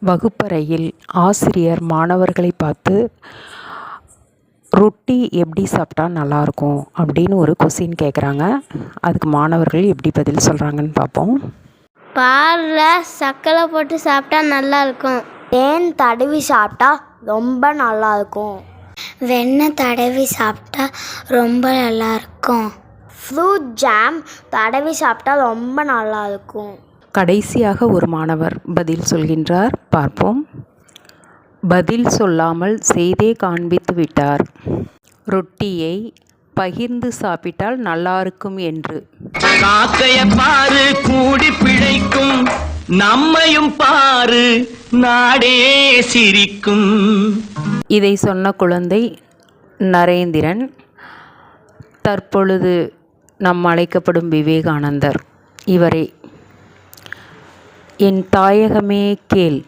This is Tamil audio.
வகுப்பறையில் ஆசிரியர் மாணவர்களை பார்த்து ரொட்டி எப்படி சாப்பிட்டா நல்லாயிருக்கும் அப்படின்னு ஒரு கொஸ்டின் கேட்குறாங்க. அதுக்கு மாணவர்கள் எப்படி பதில் சொல்கிறாங்கன்னு பார்ப்போம். பாலில் சர்க்கரை போட்டு சாப்பிட்டா நல்லாயிருக்கும். தேன் தடவி சாப்பிட்டா ரொம்ப நல்லாயிருக்கும். வெண்ணெய் தடவி சாப்பிட்டா ரொம்ப நல்லாயிருக்கும். ஃப்ரூட் ஜாம் தடவி சாப்பிட்டா ரொம்ப நல்லாயிருக்கும். கடைசியாக ஒரு மாணவர் பதில் சொல்கின்றார், பார்ப்போம். பதில் சொல்லாமல் செய்தே காண்பித்து விட்டார். ரொட்டியை பகிர்ந்து சாப்பிட்டால் நல்லாயிருக்கும் என்று. காக்கைய பாரு கூடி பிழைக்கும், நம்மையும் பாரு நாடே சிரிக்கும். இதை சொன்ன குழந்தை நரேந்திரன். தற்பொழுது நம் அழைக்கப்படும் விவேகானந்தர் இவரே. என் தாயகமே கேள்.